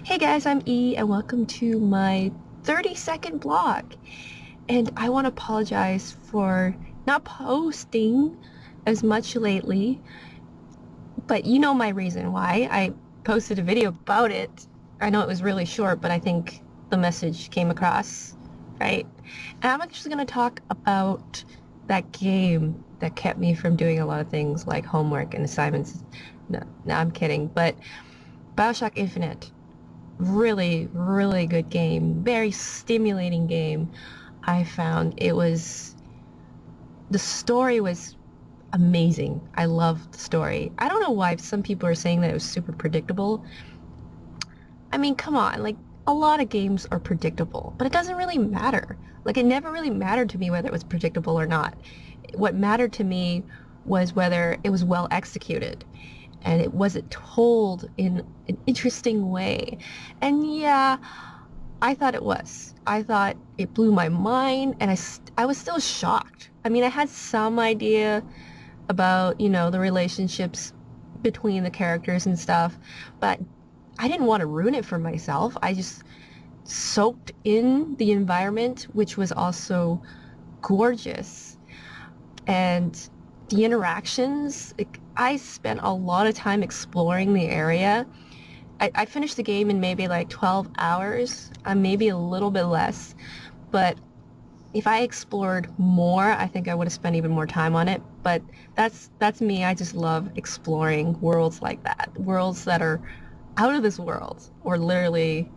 Hey guys, I'm E and welcome to my 30-second blog. And I want to apologize for not posting as much lately, but you know my reason why. I posted a video about it. I know it was really short, but I think the message came across, right? And I'm actually going to talk about that game that kept me from doing a lot of things like homework and assignments. No, I'm kidding, but Bioshock Infinite. Really, really good game. Very stimulating game. I found the story was amazing. I loved the story. I don't know why some people are saying that it was super predictable. I mean, come on, like a lot of games are predictable, but it doesn't really matter. Like it never really mattered to me whether it was predictable or not. What mattered to me was whether it was well executed and it wasn't told in an interesting way. And yeah, I thought it was. I thought it blew my mind, and I was still shocked. I mean, I had some idea about, the relationships between the characters and stuff, but I didn't want to ruin it for myself. I just soaked in the environment, which was also gorgeous. And the interactions, I spent a lot of time exploring the area. I finished the game in maybe like 12 hours, maybe a little bit less, but if I explored more, I think I would have spent even more time on it. But that's me. I just love exploring worlds like that, worlds that are out of this world, or literally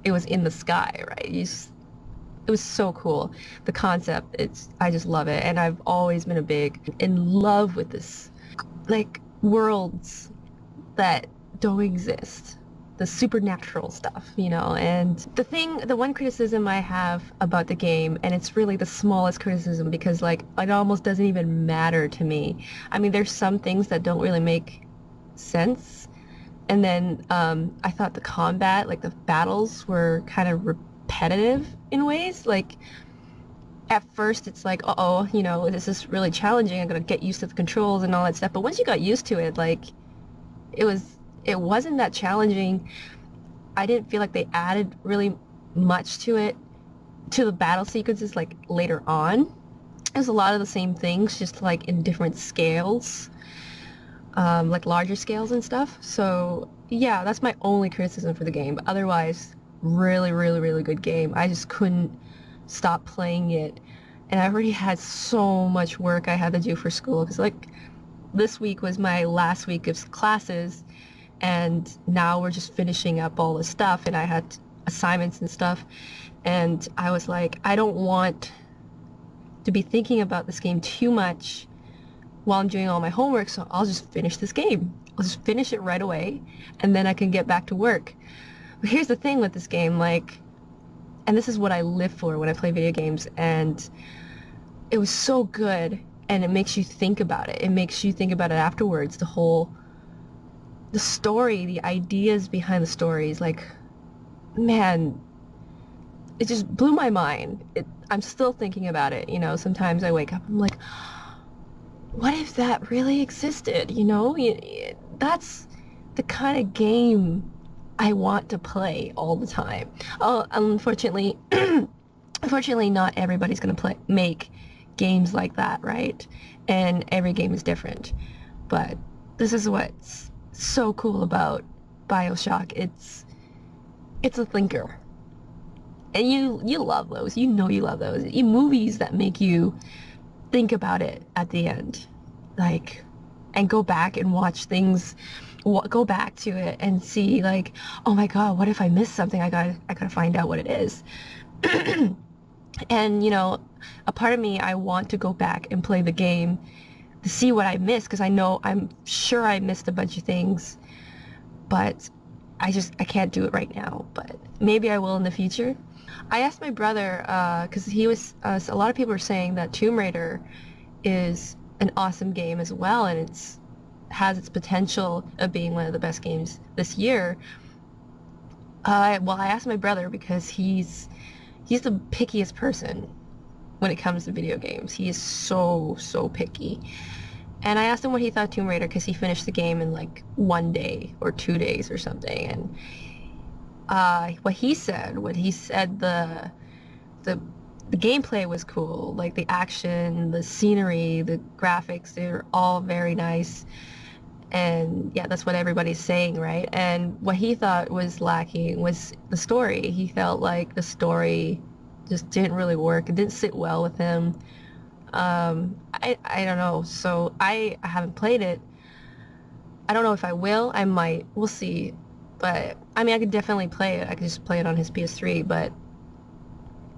it was in the sky, right? It was so cool. The concept, I just love it. And I've always been in love with this, like, worlds that don't exist. The supernatural stuff, and the one criticism I have about the game, and it's really the smallest criticism because, like, it almost doesn't even matter to me. I mean, there's some things that don't really make sense. And then I thought the combat, like the battles, were kind of repetitive in ways. Like at first it's like, uh-oh, this is really challenging. I'm gonna get used to the controls and all that stuff. But once you got used to it, like it wasn't that challenging. I didn't feel like they added really much to the battle sequences like later on. It was a lot of the same things, just like in different scales. Like larger scales and stuff. So yeah, that's my only criticism for the game. But otherwise, really, really, really good game. I just couldn't stop playing it. And I already had so much work I had to do for school. Because like this week was my last week of classes. And now we're just finishing up all this stuff. And I had assignments and stuff. And I was like, I don't want to be thinking about this game too much while I'm doing all my homework, so I'll just finish this game. I'll just finish it right away, and then I can get back to work. But here's the thing with this game, like, and this is what I live for when I play video games, and it was so good, and it makes you think about it. It makes you think about it afterwards, the story, the ideas behind the stories, like, man, it just blew my mind. I'm still thinking about it, sometimes I wake up, I'm like, what if that really existed, That's the kind of game I want to play all the time. Oh, unfortunately, unfortunately not everybody's going to make games like that, right? And every game is different. But this is what's so cool about Bioshock. It's a thinker. And you love those. You love those. Movies that make you think about it at the end, like, and go back and watch things, go back to it and see, like, oh my god, what if I missed something? I gotta find out what it is. And a part of me, I want to go back and play the game to see what I missed, because I'm sure I missed a bunch of things, but I can't do it right now, but maybe I will in the future. I asked my brother, because a lot of people are saying that Tomb Raider is an awesome game as well, and has its potential of being one of the best games this year. Well, I asked my brother because he's the pickiest person when it comes to video games. He is so picky. And I asked him what he thought of Tomb Raider because he finished the game in like 1 day or 2 days or something, and what he said the the gameplay was cool, like the action, the scenery, the graphics, they're all very nice. And yeah, that's what everybody's saying, right? And what he thought was lacking was the story. He felt like the story just didn't really work. It didn't sit well with him. I don't know. So I haven't played it. I don't know if I will. I might. We'll see. But I mean, I could definitely play it. I could just play it on his PS3. But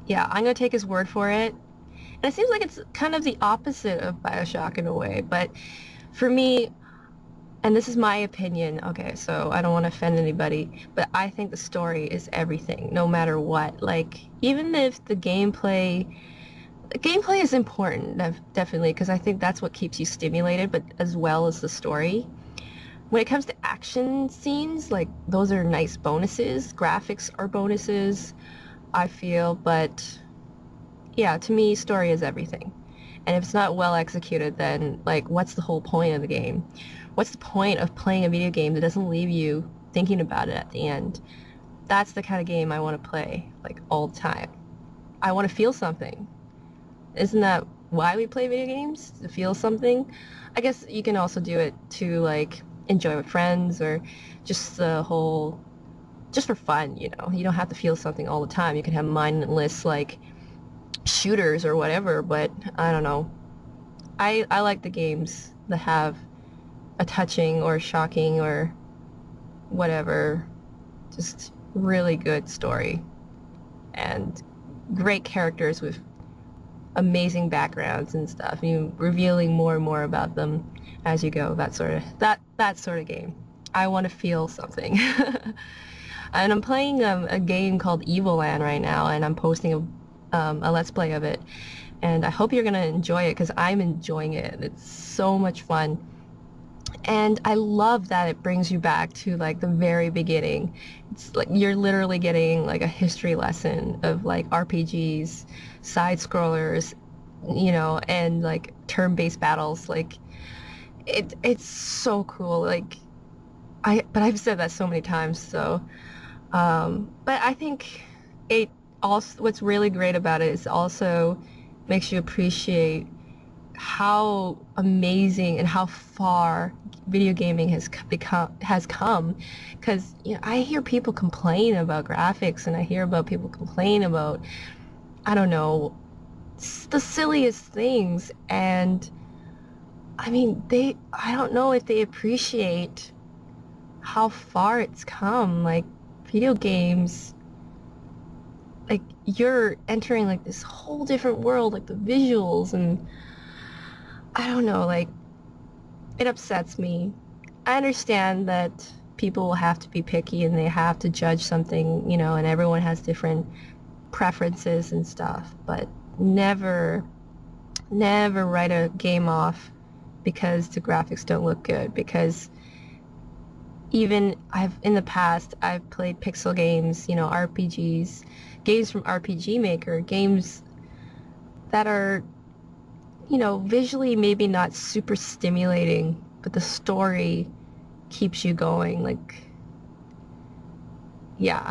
yeah, I'm gonna take his word for it. And it seems like it's kind of the opposite of Bioshock in a way. But for me, and this is my opinion, okay, so I don't want to offend anybody, but I think the story is everything, no matter what. Like, even if the gameplay is important, definitely, because I think that's what keeps you stimulated, but as well as the story. When it comes to action scenes, like, those are nice bonuses. Graphics are bonuses, I feel, but yeah, to me, story is everything. And if it's not well executed, then, like, what's the whole point of the game? What's the point of playing a video game that doesn't leave you thinking about it at the end? That's the kind of game I want to play, like, all the time. I want to feel something. Isn't that why we play video games? To feel something? I guess you can also do it to, like, enjoy with friends or just the whole, just for fun, you know? You don't have to feel something all the time. You can have mindless, like, shooters or whatever, but I don't know. I like the games that have a touching or shocking or whatever, just really good story and great characters with amazing backgrounds and stuff. You revealing more and more about them as you go. That sort of game. I want to feel something. And I'm playing a game called Evil Land right now, and I'm posting a Let's Play of it. And I hope you're gonna enjoy it because I'm enjoying it. It's so much fun. And I love that it brings you back to like the very beginning. It's like you're literally getting like a history lesson of like RPGs, side scrollers, you know, and like turn-based battles. Like it's so cool. Like but I've said that so many times, so but I think it also, what's really great about it is also makes you appreciate how amazing and how far video gaming has come, because you know I hear people complain about graphics and I hear about people complain about, I don't know, the silliest things, and I mean I don't know if they appreciate how far it's come. Like video games, like you're entering like this whole different world, like the visuals, and I don't know, like it upsets me. I understand that people will have to be picky and they have to judge something, you know, and everyone has different preferences and stuff, but never write a game off because the graphics don't look good, because even in the past I've played pixel games, you know, RPGs, games from RPG Maker, games that are, you know, visually maybe not super stimulating, but the story keeps you going. Like, yeah,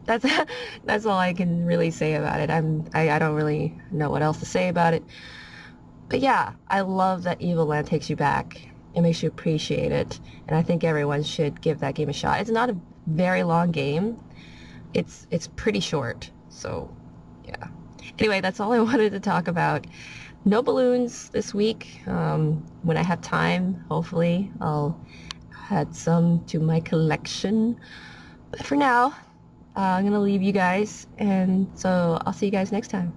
that's that's all I can really say about it. I don't really know what else to say about it. But yeah, I love that Evil Land takes you back. It makes you appreciate it, and I think everyone should give that game a shot. It's not a very long game. It's pretty short, so yeah. Anyway, that's all I wanted to talk about. No balloons this week. When I have time, hopefully, I'll add some to my collection. But for now, I'm going to leave you guys, and so I'll see you guys next time.